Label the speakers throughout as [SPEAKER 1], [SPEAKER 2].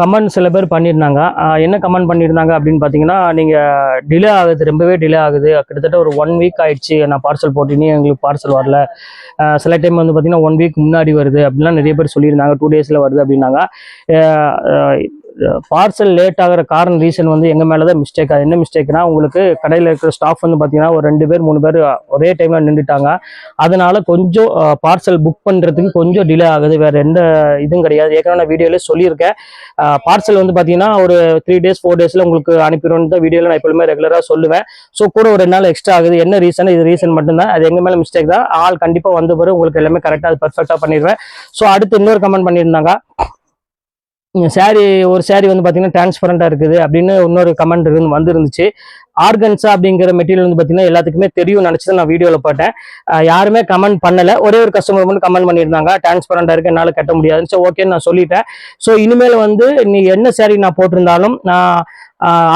[SPEAKER 1] Comment சில பேர் பண்ணியிருந்தாங்க. என்ன கமெண்ட் பண்ணியிருந்தாங்க அப்படின்னு பார்த்தீங்கன்னா, நீங்கள் டிலே ஆகுது, ரொம்பவே டிலே ஆகுது, கிட்டத்தட்ட ஒரு 1 வீக் ஆயிடுச்சு நான் பார்சல் போட்டினே எங்களுக்கு பார்சல் வரல. சில டைம் வந்து பார்த்தீங்கன்னா 1 வீக் முன்னாடி வருது அப்படின்லாம் நிறைய பேர் சொல்லியிருந்தாங்க. 2 டேஸில் வருது அப்படின்னாங்க. பார்சல் லேட் ஆகிற காரணம் ரீசன் வந்து எங்கள் மேலே தான் மிஸ்டேக். அது என்ன மிஸ்டேக்னா, உங்களுக்கு கடையில் இருக்கிற ஸ்டாஃப் வந்து பார்த்தீங்கன்னா ஒரு 2 பேர் 3 பேர் ஒரே டைமில் நின்றுட்டாங்க. அதனால கொஞ்சம் பார்சல் புக் பண்ணுறதுக்கு கொஞ்சம் டிலே ஆகுது. வேறு எந்த இதுவும் கிடையாது. ஏற்கனவே நான் வீடியோவிலே சொல்லியிருக்கேன். பார்சல் வந்து பார்த்தீங்கன்னா ஒரு 3 டேஸ் 4 டேஸில் உங்களுக்கு அனுப்பிடுவோம் தான் வீடியோவில் நான் எப்பவுமே ரெகுலராக சொல்லுவேன். ஸோ கூட ஒரு 2 நாள் எக்ஸ்ட்ரா ஆகுது. என்ன ரீசன்? இது ரீசன் மட்டும்தான். அது எங்கள் மேலே மிஸ்டேக் தான். ஆள் கண்டிப்பாக வந்து பிறகு உங்களுக்கு எல்லாமே கரெக்டாக அது பர்ஃபெக்டாக பண்ணிடுவேன். ஸோ அடுத்து இன்னொரு கமெண்ட் பண்ணியிருந்தாங்க. ஒரு சாரி வந்து பார்த்தீங்கன்னா டிரான்ஸ்பரண்டாக இருக்குது அப்படின்னு இன்னொரு கமெண்ட் வந்துருந்துச்சு. ஆர்கன்ஸா அப்படிங்கிற மெட்டீரியல் வந்து பார்த்தீங்கன்னா எல்லாத்துக்குமே தெரியும் நினச்சி நான் வீடியோவில் போட்டேன். யாருமே கமெண்ட் பண்ணலை. ஒரே ஒரு கஸ்டமர் மட்டும் கமெண்ட் பண்ணியிருந்தாங்க, டிரான்ஸ்பரண்டாக இருக்கு, என்னால் கட்ட முடியாதுன்னு. ஸோ ஓகேன்னு நான் சொல்லிட்டேன். ஸோ இனிமேல் வந்து நீ என்ன சாரி நான் போட்டிருந்தாலும், நான்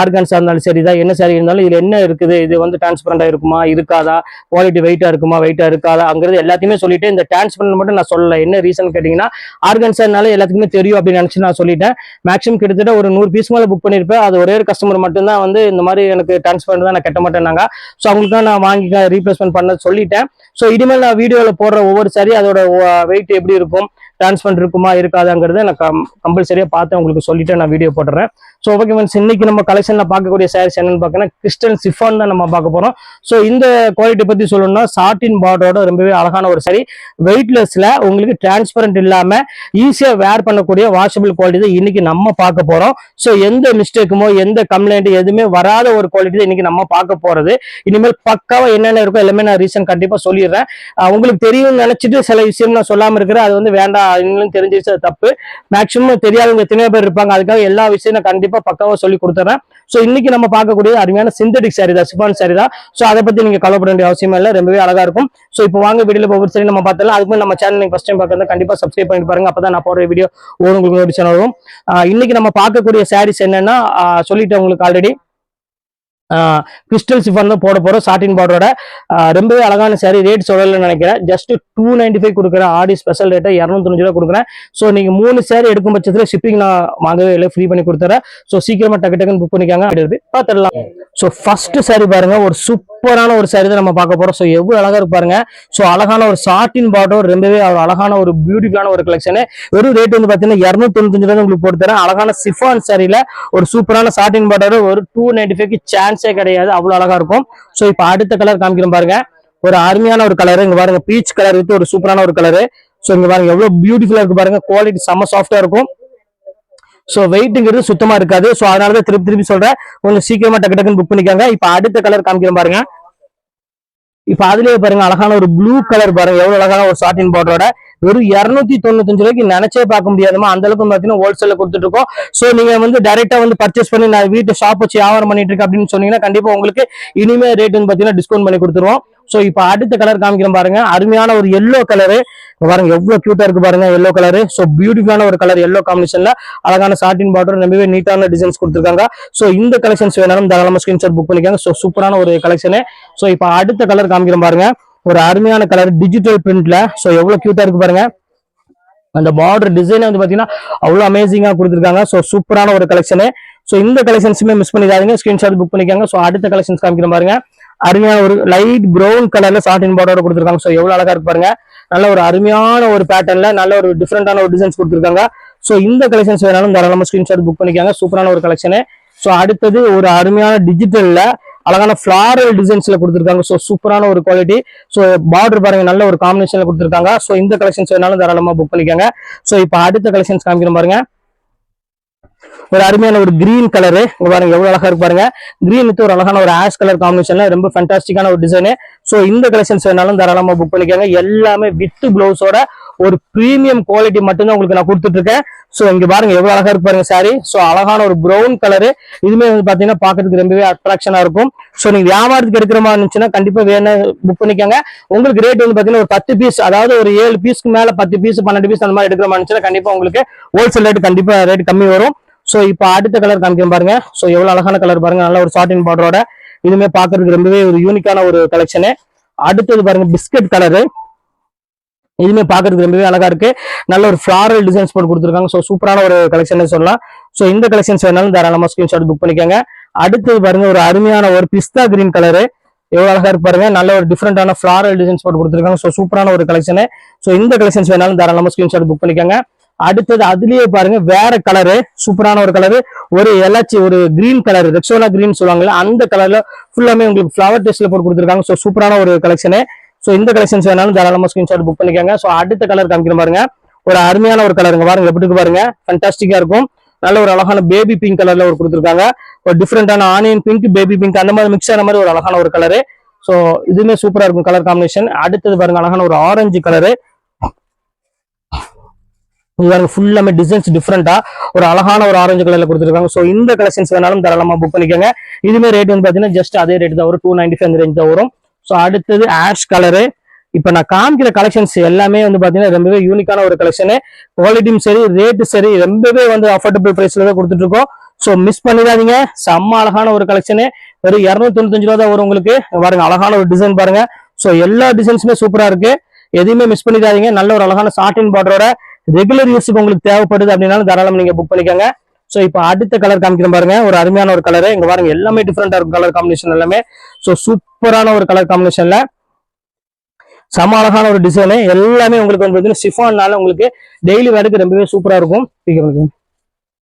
[SPEAKER 1] ஆர்கன்ஸா இருந்தாலும் சரிதான், என்ன சாரி இருந்தாலும் இதில் என்ன இருக்குது, இது வந்து டிரான்ஸ்பரண்டாக இருக்குமா இருக்காதா, குவாலிட்டி வெயிட்டாக இருக்குமா வெயிட்டாக இருக்காதாங்கிறது எல்லாத்தையுமே சொல்லிட்டு, இந்த டிரான்ஸ்பரண்ட் மட்டும் நான் சொல்லலை. என்ன ரீசன் கேட்டிங்கன்னா, ஆர்கன்ஸானால எல்லாத்துக்குமே தெரியும் அப்படின்னு நினச்சி நான் சொல்லிட்டேன். மேக்ஸிமம் கிட்டத்தட்ட ஒரு 100 பீஸ் மேலே புக் பண்ணியிருப்பேன். அது ஒரே ஒரு கஸ்டமர் மட்டும்தான் வந்து இந்த மாதிரி எனக்கு டிரான்ஸ்பரண்ட் தான் நான் கட்ட மாட்டேன்னாங்க. ஸோ அவங்களுக்கு தான் நான் வாங்கி ரீப்ளேஸ்மெண்ட் பண்ண சொல்லிட்டேன். ஸோ இனிமேல் நான் வீடியோவில் போடுற ஒவ்வொரு சாரி அதோட வெயிட் எப்படி இருக்கும், டிரான்ஸ்பரண்ட் இருக்குமா இருக்காதாங்கிறத நான் கம்பல்சரியாக பார்த்து உங்களுக்கு சொல்லிட்டு நான் வீடியோ போட்டுறேன். ஸோ ஓகே ஃப்ரெண்ட்ஸ், இன்னைக்கு நம்ம கலெக்ஷன்ல பார்க்கக்கூடிய சாரீஸ் என்னன்னு பார்க்கணும், கிறிஸ்டல் சிஃபான் தான் நம்ம பார்க்க போறோம். ஸோ இந்த குவாலிட்டி பத்தி சொல்லணும்னா, சாட்டின் பார்டரோட ரொம்பவே அழகான ஒரு சாரி, வெயிட்லெஸ்ல உங்களுக்கு டிரான்ஸ்பரண்ட் இல்லாம ஈஸியா வேர் பண்ணக்கூடிய வாஷபிள் குவாலிட்டி தான் இன்னைக்கு நம்ம பார்க்க போறோம். ஸோ எந்த மிஸ்டேக்குமோ எந்த கம்ப்ளைண்ட் எதுவுமே வராத ஒரு குவாலிட்டி தான் இன்னைக்கு நம்ம பார்க்க போறது. இனிமேல் பக்காவா என்னென்ன இருக்கோ எல்லாமே நான் ரீசன் கண்டிப்பா சொல்லிடுறேன். உங்களுக்கு தெரியும்னு நினைச்சிட்டு சில விஷயம் நான் சொல்லாம இருக்கிறேன், அது வந்து வேண்டாம், இன்னும் தெரிஞ்சிச்சு தப்பு. மேக்சிமம் தெரியாதவங்க எத்தனையோ பேர் இருப்பாங்க, அதுக்காக எல்லா விஷயம் நான் கண்டிப்பா பக்காவா சொல்லி கொடுத்துறேன். சோ இன்னைக்கு நம்ம பார்க்கக்கூடிய அருமையான சிந்தடிக் சாரி தான், சிஃபான் சாரி தான். சோ அதை பத்தி நீங்க கவலைப்பட வேண்டிய அவசியம் இல்லை, ரொம்பவே அழகா இருக்கும். சோ இப்போ வாங்க வீடியோல ஒவ்வொரு சாரி நம்ம பார்த்தலாம். அதுக்கு நம்ம சேனல் நீங்க ஃபர்ஸ்ட் டைம் பார்க்கறதா கண்டிப்பா சப்ஸ்கிரைப் பண்ணி பாருங்க, அப்பதான் நான் போடுற வீடியோ உங்களுக்கு நோட்டிஃபிகேஷன் வரும். இன்னைக்கு நம்ம பார்க்கக்கூடிய சாரீஸ் என்னன்னா, சொல்லிட்டேன் உங்களுக்கு ஆல்ரெடி, கிறிஸ்டல் சிஃபான் தான் போட போறோம். சாட்டின் பார்டரோட ரொம்பவே அழகான சாரி. ரேட் சொல்லலன்னு நினைக்கிறேன், ஜஸ்ட் 295 கொடுக்குறேன். ஆடி ஸ்பெஷல் ரேட்டை 295 ரூபா கொடுக்குறேன். ஸோ நீங்க 3 சாரி எடுக்கும் பட்சத்தில் ஷிப்பிங் நான் வாங்கவே இல்லை, ஃப்ரீ பண்ணி கொடுத்துறேன். ஸோ சீக்கிரமா டக்கு டக்குன்னு புக் பண்ணிக்காங்க, பார்த்துடலாம். ஸோ ஃபர்ஸ்ட் சாரி பாருங்க, ஒரு சூப்பரான ஒரு சாரி தான் நம்ம பார்க்க போறோம். ஸோ எவ்வளவு அழகா இருக்கு பாருங்க. ஸோ அழகான ஒரு சாட்டின் பார்டர், ரொம்பவே அழகான ஒரு பியூட்டிஃபுல்லான ஒரு கலெக்ஷன். வெறும் ரேட் வந்து பாத்தீங்கன்னா 295 ரூபா உங்களுக்கு போட்டு தரேன். அழகான சிஃபான் சாரியில ஒரு சூப்பரான சாட்டின் பார்டர், ஒரு 295 சான்ஸே கிடையாது, அவ்வளவு அழகா இருக்கும். சோ இப்ப அடுத்த கலர் காமிக்கிறேன் பாருங்க, ஒரு அருமையான ஒரு கலர். இங்க பாருங்க, பீச் கலர் வித் ஒரு சூப்பரான ஒரு கலர். சோ இங்க பாருங்க எவ்வளவு பியூட்டிஃபுல்லா இருக்கு பாருங்க, குவாலிட்டி செம்ம சாஃப்டா இருக்கும். சோ வெயிட்ங்கிறது சுத்தமா இருக்காது. சோ அதனாலதான் திருப்பி சொல்றேன், கொஞ்சம் சீக்கிரமா டக்கு டக்குன்னு புக் பண்ணிக்காங்க. இப்ப அடுத்த கலர் காமிக்கிறேன் பாருங்க. இப்ப அதுலயே பாருங்க அழகான ஒரு ப்ளூ கலர் பாருங்க, எவ்வளவு அழகான ஒரு சாட்டின் பார்டரோட, வெறும் 295 ரூபாய்க்கு நினைச்சே பார்க்க முடியாதுமா, அந்த அளவுக்கு பாத்தீங்கன்னா ஹோல்சேல்ல கொடுத்துட்டு இருக்கோம். சோ நீங்க வந்து டைரக்டா வந்து பர்ச்சேஸ் பண்ணி நான் வீட்டு ஷாப் வச்சு வியாபாரம் பண்ணிட்டு இருக்கேன் அப்படின்னு சொன்னீங்கன்னா கண்டிப்பா உங்களுக்கு இனிமே ரேட் வந்து பாத்தீங்கன்னா டிஸ்கவுண்ட் பண்ணி கொடுத்துருவோம். சோ இப்ப அடுத்த கலர் காமிக்கிறேன் பாருங்க, அருமையான ஒரு எல்லோ கலரு பாருங்க, எவ்வளவு கியூட்டா இருக்கு பாருங்க எல்லோ கலரு. சோ பியூட்டிஃபுல்லான ஒரு கலர், எல்லோ காம்பினேஷன்ல அழகான சாட்டின் பார்டர், ரொம்பவே நீட்டான டிசைன்ஸ் கொடுத்துருக்காங்க. சோ இந்த கலெக்ஷன்ஸ் வேணாலும் தாராளமா ஸ்கிரீன்ஷாட் புக் பண்ணிக்காங்க. சோ சூப்பரான ஒரு கலெக்ஷன். சோ இப்ப அடுத்த கலர் காமிக்கிறேன் பாருங்க, ஒரு அருமையான கலர் டிஜிட்டல் பிரிண்ட்ல. சோ எவ்வளவு கியூட்டா இருக்கு பாருங்க, அந்த பார்டர் டிசைன் வந்து பாத்தீங்கன்னா அவ்வளவு அமேசிங்கா கொடுத்துருக்காங்க. சோ சூப்பரான ஒரு கலெக்ஷன். சோ இந்த கலெக்ஷன்ஸுமே மிஸ் பண்ணிடாதீங்க, ஸ்கிரீன்ஷாட் புக் பண்ணிக்காங்க. சோ அடுத்த கலெக்ஷன்ஸ் காமிக்கிறேன் பாருங்க, அருமையான ஒரு லைட் ப்ரௌன் கலர்ல சாட்டின் பார்டரோட கொடுத்துருக்காங்க. சோ எவ்வளவு அழகா இருக்கு பாருங்க, நல்ல ஒரு அருமையான ஒரு பேட்டர்ன்ல நல்ல ஒரு டிஃப்ரெண்டான ஒரு டிசைன்ஸ் கொடுத்துருக்காங்க. சோ இந்த கலெக்ஷன்ஸ் வேணாலும் தாராளமா ஸ்கிரீன்ஷாட் புக் பண்ணிக்காங்க, சூப்பரான ஒரு கலெக்ஷன். சோ அடுத்தது ஒரு அருமையான டிஜிட்டல்ல அழகான ஃபிளாரல் டிசைன்ஸ்ல கொடுத்துருக்காங்க. சோ சூப்பரான ஒரு குவாலிட்டி. சோ பார்டர் பாருங்க, நல்ல ஒரு காம்பினேஷன்ல கொடுத்துருக்காங்க. சோ இந்த கலெக்ஷன்ஸ் வேணாலும் தாராளமா புக் பண்ணிக்காங்க. சோ இப்ப அடுத்த கலெக்ஷன்ஸ் காமிக்கிறோம் பாருங்க, ஒரு அருமையான ஒரு கிரீன் கலரு பாருங்க, எவ்வளவு அழகா இருக்கு பாருங்க. கிரீன் வித் ஒரு அழகான ஒரு ஆஷ் கலர் காம்பினேஷன்ல ரொம்ப ஃபேண்டாஸ்டிக்கான ஒரு டிசைன். சோ இந்த கலெக்ஷன்ஸ் வேணாலும் தாராளமா புக் பண்ணிக்காங்க. எல்லாமே வித் பிளவுஸோட ஒரு பிரீமியம் குவாலிட்டி மட்டும்தான் உங்களுக்கு நான் கொடுத்துட்டு இருக்கேன். சோ இங்க பாருங்க எவ்வளவு அழகா இருக்கு பாருங்க சாரி. சோ அழகான ஒரு ப்ரௌன் கலரு, இதுமே வந்து பாத்தீங்கன்னா பாக்கிறதுக்கு ரொம்பவே அட்ராக்ஷனா இருக்கும். சோ நீங்க வியாபாரத்துக்கு எடுக்கிற மாதிரி இருந்துச்சுன்னா கண்டிப்பா வேணும் புக் பண்ணிக்கோங்க. உங்களுக்கு ரேட் வந்து பாத்தீங்கன்னா ஒரு 10 பீஸ், அதாவது ஒரு 7 பீஸ்க்கு மேல 10 பீஸ் 12 பீஸ் அந்த மாதிரி எடுக்கிற மாதிரி இருந்துச்சுன்னா கண்டிப்பா உங்களுக்கு ஹோல்சேல் ரேட் கண்டிப்பா ரேட் கம்மி வரும். சோ இப்ப அடுத்த கலர் காமிக்கிறேன் பாருங்க. சோ எவ்வளவு அழகான கலர் பாருங்க, நல்ல ஒரு சாட்டின் பார்டரோட, இதுமே பாக்குறதுக்கு ரொம்பவே ஒரு யூனிக்கான ஒரு கலெக்ஷன். அடுத்தது பாருங்க பிஸ்கட் கலரு, இதுவுமே பாக்குறதுக்கு ரொம்பவே அழகா இருக்கு. நல்ல ஒரு ஃபிளாரல் டிசைன்ஸ் போட்டு கொடுத்துருக்காங்க. ஸோ சூப்பரான ஒரு கலெக்ஷன் சொல்லலாம். ஸோ இந்த கலெக்ஷன்ஸ் வேணாலும் தாராளமா ஸ்கிரீன்ஷாட் புக் பண்ணிக்கோங்க. அடுத்தது பாருங்க ஒரு அருமையான ஒரு பிஸ்தா கிரீன் கலரு, எவ்வளவு அழகா இருக்கு பாருங்க. நல்ல ஒரு டிஃப்ரெண்டான ஃபிளாரல் டிசைன்ஸ் போட்டு கொடுத்துருக்காங்க. ஸோ சூப்பரான ஒரு கலெக்ஷன். ஸோ இந்த கலெக்ஷன்ஸ் வேணாலும் தாராளமா ஸ்கிரீன்ஷாட் புக் பண்ணிக்கோங்க. அடுத்தது அதுலயே பாருங்க வேற கலரு, சூப்பரான ஒரு கலரு, ஒரு எலாச்சி ஒரு கிரீன் கலர், ரெக்ஸோனா கிரீன் சொல்லுவாங்கல்ல அந்த கலர்ல ஃபுல்லாமே உங்களுக்கு ஃபிளவர் டெஸ்ட்ல போட்டு கொடுத்துருக்காங்க. ஸோ சூப்பரான ஒரு கலெக்ஷனு. ஸோ இந்த கலெக்ஷன்ஸ் வேணாலும் தாராளமா ஸ்கிரீன்ஷாட் புக் பண்ணிக்கோங்க. ஸோ அடுத்த கலர் காமிக்கிறேன் பாருங்க. ஒரு அருமையான ஒரு கலருங்க பாருங்க, எப்படி இருக்கு பாருங்க, ஃபண்டாஸ்டிக்கா இருக்கும். நல்ல ஒரு அழகான பேபி பிங்க் கலர்ல ஒரு கொடுத்துருக்காங்க. ஒரு டிஃப்ரெண்டான ஆனியன் பிங்க், பேபி பிங்க் அந்த மாதிரி மிக்ஸ் ஆன மாதிரி ஒரு அழகான ஒரு கலரு. ஸோ இதுவுமே சூப்பரா இருக்கும் கலர் காம்பினேஷன். அடுத்தது பாருங்க அழகான ஒரு ஆரஞ்சு கலரு, ஃபுல்லாமே டிசைன்ஸ் டிஃப்ரெண்டா ஒரு அழகான ஒரு ஆரஞ்சு கலர்ல கொடுத்துருக்காங்க. ஸோ இந்த கலெக்ஷன்ஸ் வேணாலும் தாராளமா புக் பண்ணிக்கோங்க. இதுமே ரேட் வந்து பாத்தீங்கன்னா ஜஸ்ட் அதே ரேட் தான் வரும், 295 அந்த ரேஞ்ச் தான் வரும். ஸோ அடுத்தது ஆஷ் கலரு. இப்ப நான் காமிக்கிற கலெக்ஷன்ஸ் எல்லாமே வந்து பாத்தீங்கன்னா ரொம்பவே யூனிக்கான ஒரு கலெக்ஷனு. குவாலிட்டியும் சரி ரேட்டு சரி ரொம்பவே வந்து அஃபோர்டபுள் பிரைஸ்ல தான் கொடுத்துட்டு இருக்கோம். ஸோ மிஸ் பண்ணிடாதீங்க. செம்ம அழகான ஒரு கலெக்ஷனு. வெறும் 295 ரூபா தான் வரும் உங்களுக்கு. பாருங்க அழகான ஒரு டிசைன் பாருங்க. ஸோ எல்லா டிசைன்ஸுமே சூப்பரா இருக்கு, எதையுமே மிஸ் பண்ணிடாதீங்க. நல்ல ஒரு அழகான சாட்டின் பார்டரோட ரெகுலர் யூஸுக்கு உங்களுக்கு தேவைப்படுது அப்படின்னாலும் தாராளமா நீங்க புக் பண்ணிக்கோங்க. ஸோ இப்போ அடுத்த கலர் காமிக்கிறேன் பாருங்க. ஒரு அருமையான ஒரு கலரு, இங்க பாருங்க எல்லாமே டிஃப்ரெண்டா இருக்கும் கலர் காம்பினேஷன் எல்லாமே. ஸோ சூப்பரான ஒரு கலர் காம்பினேஷன்ல செம அழகான ஒரு டிசைனு. எல்லாமே உங்களுக்கு வந்து பார்த்தீங்கன்னா சிஃபான்னால உங்களுக்கு டெய்லி வேருக்கு ரொம்பவே சூப்பரா இருக்கும்.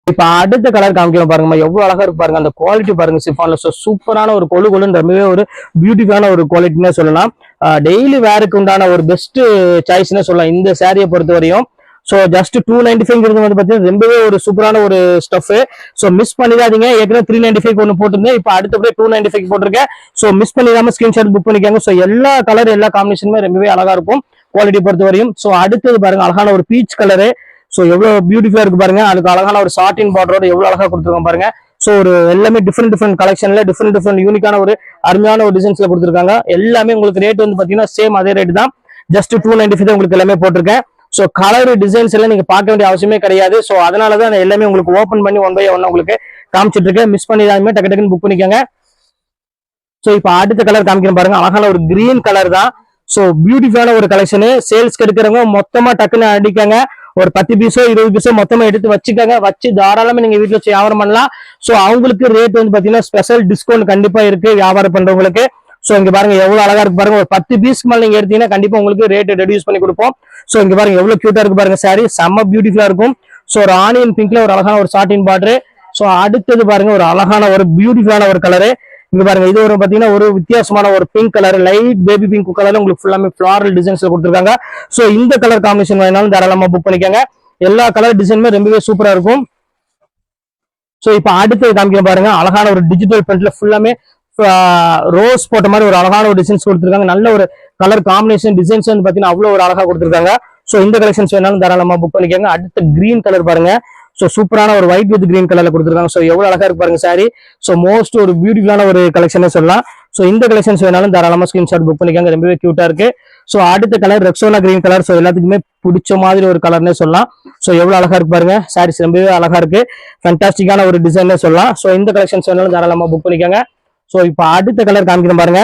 [SPEAKER 1] இப்ப அடுத்த கலர் காமிக்கிறோம் பாருங்க, எவ்வளவு அழகா இருக்கு பாருங்க. அந்த குவாலிட்டி பாருங்க சிஃபான்ல. ஸோ சூப்பரான ஒரு கொழுன்னு ரொம்பவே ஒரு பியூட்டிஃபுல்லான ஒரு குவாலிட்டினே சொல்லலாம். டெய்லி வேருக்கு உண்டான ஒரு பெஸ்ட் சாய்ஸ்னே சொல்லலாம் இந்த சாரியை பொறுத்த வரையும். ஸோ ஜஸ்ட் 295 வந்து பார்த்தீங்கன்னா ரொம்பவே ஒரு சூப்பரான ஒரு ஸ்டஃப். ஸோ மிஸ் பண்ணிடாதீங்க. ஏற்கனவே 395 ஒன்று போட்டிருந்தேன், இப்போ அடுத்தபடியே 295 போட்டிருக்கேன். ஸோ மிஸ் பண்ணிடாம ஸ்கிரீன்ஷாட் புக் பண்ணிக்காங்க. ஸோ எல்லா கலர் எல்லா காம்பினேஷனுமே ரொம்பவே அழகா இருக்கும் குவாலிட்டி பொறுத்த வரையும். ஸோ அடுத்தது பாருங்க அழகான ஒரு பீச் கலரு. ஸோ எவ்வளவு பியூட்டிஃபுல்லா இருக்கு பாருங்க. அதுக்கு அழகான ஒரு சாட்டின் பார்டரோட எவ்வளவு அழகா கொடுத்துருக்காங்க பாருங்க. ஸோ ஒரு எல்லாமே டிஃப்ரெண்ட் கலெக்ஷன்ல டிஃப்ரெண்ட் யூனிக்கான ஒரு அருமையான ஒரு டிசைன்ஸ்ல கொடுத்துருக்காங்க. எல்லாமே உங்களுக்கு ரேட் வந்து பாத்தீங்கன்னா சேம் அதே ரேட் தான், ஜஸ்ட் 295 தான் உங்களுக்கு எல்லாமே போட்டிருக்கேன். ஸோ கலர் டிசைன்ஸ் எல்லாம் நீங்க பார்க்க வேண்டிய அவசியமே கிடையாது. ஸோ அதனாலதான் நான் எல்லாமே உங்களுக்கு ஓப்பன் பண்ணி 1 by 1 உங்களுக்கு காமிச்சிட்டு இருக்கேன். மிஸ் பண்ணிடாம டக்கு டக்குன்னு புக் பண்ணிக்கோங்க. ஸோ இப்போ அடுத்த கலர் காமிக்கிறேன் பாருங்க, அழகான ஒரு கிரீன் கலர் தான். ஸோ பியூட்டிஃபுல்லான ஒரு கலெக்ஷனு. சேல்ஸ்க்கு எடுக்கிறவங்க மொத்தமா டக்குன்னு அடிக்கங்க. ஒரு 10 பீஸோ 20 பீஸோ மொத்தமா எடுத்து வச்சுக்கோங்க. வச்சு தாராளமா நீங்க வீட்டுல வச்சு வியாபாரம் பண்ணலாம். ஸோ அவங்களுக்கு ரேட் வந்து பாத்தீங்கன்னா ஸ்பெஷல் டிஸ்கவுண்ட் கண்டிப்பா இருக்கு வியாபாரம் பண்றவங்களுக்கு. சோ இங்க பாருங்க எவ்வளவு அழகா இருக்கு பாருங்க. ஒரு 10 பீஸ்க்கு மேல நீங்க எடுத்தீங்கன்னா கண்டிப்பா உங்களுக்கு ரேட் ரெடியூஸ் பண்ணி கொடுப்போம். சோ இங்க பாருங்க எவ்வளவு கியூட்டா இருக்கு பாருங்க சாரி, செம்ம பியூட்டிஃபுல்லா இருக்கும். சோ ஒரு ஆனியன் பிங்க்ல ஒரு அழகான ஒரு சாட்டின் பார்டர். சோ அடுத்தது பாருங்க ஒரு அழகான ஒரு பியூட்டிஃபுல்லான ஒரு கலரு. இங்க பாருங்க இது ஒரு பாத்தீங்கன்னா ஒரு வித்தியாசமான ஒரு pink colour, light baby pink கலர்ல உங்களுக்கு ஃபுல்லாமே ஃபிளாரல் டிசைன்ஸ்ல கொடுத்துருக்காங்க. சோ இந்த கலர் காம்பினேஷன் வேணாலும் தாராளமா புக் பண்ணிக்கோங்க. எல்லா கலர் டிசைனுமே ரொம்பவே சூப்பரா இருக்கும். சோ இப்ப அடுத்தது காமிக்க பாருங்க, அழகான ஒரு டிஜிட்டல் பிரிண்ட்ல ஃபுல்லாமே ரோஸ் போட்ட மாதிரி ஒரு அழகான ஒரு டிசைன்ஸ் கொடுத்துருக்காங்க. நல்ல ஒரு கலர் காம்பினேஷன் டிசைன்ஸ் வந்து பாத்தீங்கன்னா அவ்வளவு ஒரு அழகா கொடுத்துருக்காங்க. சோ இந்த கலெக்ஷன்ஸ் வேணாலும் தாராளமா புக் பண்ணிக்கோங்க. அடுத்த கிரீன் கலர் பாருங்க. சோ சூப்பரான ஒரு ஒயிட் வித் கிரீன் கலர்ல கொடுத்துருக்காங்க. சோ எவ்வளவு அழகா இருக்கு பாருங்க சாரி. சோ மோஸ்ட் ஒரு பியூட்டிஃபுல்லான ஒரு கலெக்ஷன் சொல்லலாம். சோ இந்த கலெக்ஷன்ஸ் வேணாலும் தாராளமா ஸ்கிரீன்ஷாட் புக் பண்ணிக்கோங்க, ரொம்பவே கியூட்டா இருக்கு. சோ அடுத்த colour Rexona green colour. So எல்லாத்துக்குமே பிடிச்ச மாதிரி ஒரு கலர்னே சொல்லலாம். சோ எவ்வளவு அழகா இருக்கு பாருங்க சாரீஸ், ரொம்பவே அழகா இருக்கு, ஃபேண்டாஸ்டிக்கான ஒரு டிசைன்னே சொல்லலாம். சோ இந்த கலெக்ஷன்ஸ் வேணாலும் தாராளமா புக் பண்ணிக்கோங்க. சோ இப்ப அடுத்த கலர் காமிக்கிறேன் பாருங்க,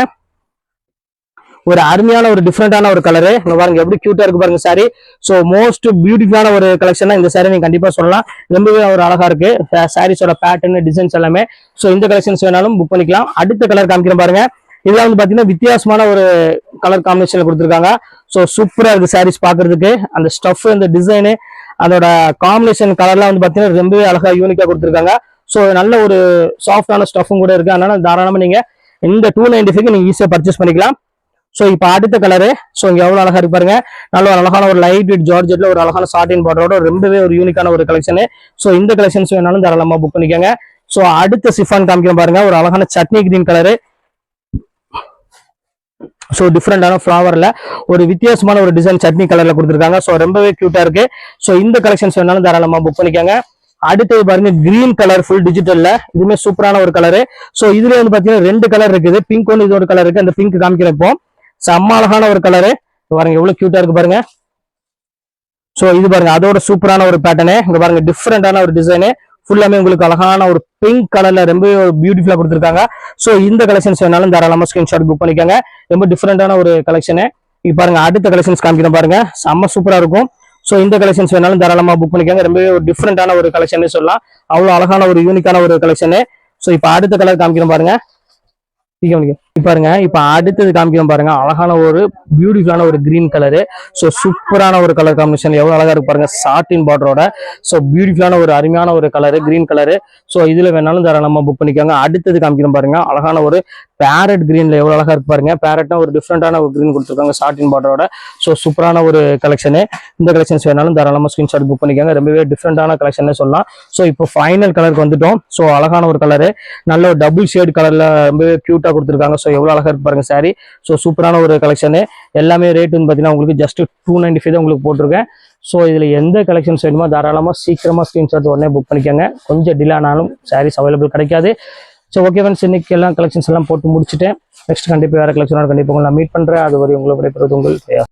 [SPEAKER 1] ஒரு அருமையான ஒரு டிஃப்ரெண்டான ஒரு கலரு. பாருங்க எப்படி கியூட்டா இருக்கு பாருங்க சாரி. சோ மோஸ்ட் பியூட்டிஃபுல்லான ஒரு கலெக்ஷன் இந்த சாரி நீங்க கண்டிப்பா சொல்லலாம். ரொம்பவே ஒரு அழகா இருக்கு சாரீஸோட பேட்டர்ன் டிசைன்ஸ் எல்லாமே. சோ இந்த கலெக்ஷன்ஸ் வேணாலும் புக் பண்ணிக்கலாம். அடுத்த கலர் காமிக்கிறேன் பாருங்க. இதெல்லாம் வந்து பாத்தீங்கன்னா வித்தியாசமான ஒரு கலர் காம்பினேஷன்ல கொடுத்துருக்காங்க. சோ சூப்பரா இருக்கு சாரீஸ் பாக்குறதுக்கு. அந்த ஸ்டஃப், அந்த டிசைனு, அதோட காம்பினேஷன் கலர்லாம் வந்து பாத்தீங்கன்னா ரொம்பவே அழகா யூனிக்கா கொடுத்துருக்காங்க. சோ நல்ல ஒரு சாஃப்டான ஸ்டஃபும் கூட இருக்கு. அதனால தாராளமா நீங்க இந்த 295 நீங்க ஈஸியா பர்ச்சேஸ் பண்ணிக்கலாம். சோ இப்ப அடுத்த கலரு. சோ இங்க எவ்வளவு அழகா இருக்கு பாருங்க. நல்ல ஒரு அழகான ஒரு லைட் வெயிட் ஜார்ஜெட்ல ஒரு அழகான சாட்டின் பார்டரோட ரொம்பவே ஒரு யூனிக்கான ஒரு கலெக்ஷன். சோ இந்த கலெக்ஷன்ஸ் வேணாலும் தாராளமா புக் பண்ணிக்கோங்க. சோ அடுத்த சிஃபான் காமிக்கிறேன் பாருங்க, ஒரு அழகான சட்னி கிரீன் கலரு. சோ டிஃப்ரெண்டான ஃபிளவர்ல ஒரு வித்தியாசமான ஒரு டிசைன் சட்னி கலர்ல கொடுத்துருக்காங்க. சோ ரொம்பவே கியூட்டா இருக்கு. சோ இந்த கலெக்ஷன்ஸ் வேணாலும் தாராளமா புக் பண்ணிக்கோங்க. அடுத்தது பாருங்க கிரீன் கலர் ஃபுல் டிஜிட்டல்ல, இதுவுமே சூப்பரான ஒரு கலரு. சோ இதுல வந்து பாத்தீங்கன்னா 2 கலர் இருக்குது, பிங்க் ஒன்று இது ஒரு கலர் இருக்கு. அந்த பிங்க் காமிக்கிறப்போ செம்ம அழகான ஒரு கலரு பாருங்க, எவ்வளவு கியூட்டா இருக்கு பாருங்க. சோ இது பாருங்க அதோட சூப்பரான ஒரு பேட்டர்னு. இங்க பாருங்க டிஃப்ரெண்டான ஒரு டிசைனு, ஃபுல்லாமே உங்களுக்கு அழகான ஒரு பிங்க் கலர்ல ரொம்ப பியூட்டிஃபுல்லா கொடுத்துருக்காங்க. சோ இந்த கலெக்ஷன்ஸ் வேணாலும் தாராளமா ஸ்கிரீன்ஷாட் புக் பண்ணிக்கோங்க. ரொம்ப டிஃப்ரெண்டான ஒரு கலெக்ஷனு. இப்போ பாருங்க அடுத்த கலெக்ஷன்ஸ் காமிக்கிறோம் பாருங்க, செம்ம சூப்பரா இருக்கும். ஸோ இந்த கலெக்ஷன்ஸ் வேணாலும் தாராளமா புக் பண்ணிக்கோங்க. ரொம்பவே ஒரு டிஃப்ரெண்டான ஒரு கலெக்ஷன் சொல்லலாம். அவ்வளோ அழகான ஒரு யூனிக்கான ஒரு கலெக்ஷனு. ஸோ இப்போ அடுத்த கலர் காமிக்கிறோம் பாருங்க. பாருங்க இப்ப அடுத்தது காமிக்கிறோம் பாருங்க, அழகான ஒரு பியூட்டிஃபுல்லான ஒரு கிரீன் கலரு. ஸோ சூப்பரான ஒரு கலர் காம்பினேஷன், எவ்வளவு அழகா இருக்கு பாருங்க, சாட்டின் பார்டரோட. ஸோ பியூட்டிஃபுல்லான ஒரு அருமையான ஒரு கலரு, கிரீன் கலரு. ஸோ இதுல வேணாலும் தாராளமா புக் பண்ணிக்கோங்க. அடுத்தது காமிக்கிறோம் பாருங்க, அழகான ஒரு பேரட் கிரீன்ல எவ்வளவு அழகா இருக்கு பாருங்க. பேரட்னா ஒரு டிஃப்ரெண்டான ஒரு கிரீன் கொடுத்துருக்காங்க சாட்டின் பார்டரோட. ஸோ சூப்பரான ஒரு கலெக்ஷனு. இந்த கலெக்ஷன்ஸ் வேணாலும் தாராளமா ஸ்கிரீன்ஷாட் புக் பண்ணிக்கோங்க. ரொம்பவே டிஃப்ரெண்டான கலெக்ஷன் சொல்லலாம். ஸோ இப்போ ஃபைனல் கலருக்கு வந்துட்டோம். ஸோ அழகான ஒரு கலரு, நல்ல ஒரு டபுள் ஷேட் கலர்ல ரொம்பவே கியூட்டா கொடுத்துருக்காங்க. ஸோ எவ்வளவு அழகா இருக்கு பாருங்க சாரி. ஸோ சூப்பரான ஒரு கலெக்ஷனு. எல்லாமே ரேட் வந்து பாத்தீங்கன்னா உங்களுக்கு ஜஸ்ட் 295 தான் உங்களுக்கு போட்டிருக்கேன். ஸோ இதுல எந்த கலெக்ஷன்ஸ் வேணுமோ தாராளமா சீக்கிரமா ஸ்கிரீன்ஷாட் உடனே புக் பண்ணிக்கோங்க. கொஞ்சம் டிலே ஆனாலும் சாரீஸ் அவைலபிள் கிடைக்காது. ஸோ ஓகே ஃப்ரெண்ட்ஸ், இன்னைக்கு எல்லாம் கலெக்ஷன்ஸ் எல்லாம் போட்டு முடிச்சுட்டேன். நெக்ஸ்ட் கண்டிப்பாக வேற கலெக்ஷனோட கண்டிப்பாக உங்களை நான் மீட் பண்றேன். அது வரை உங்களை விடைபெறுவது உங்கள்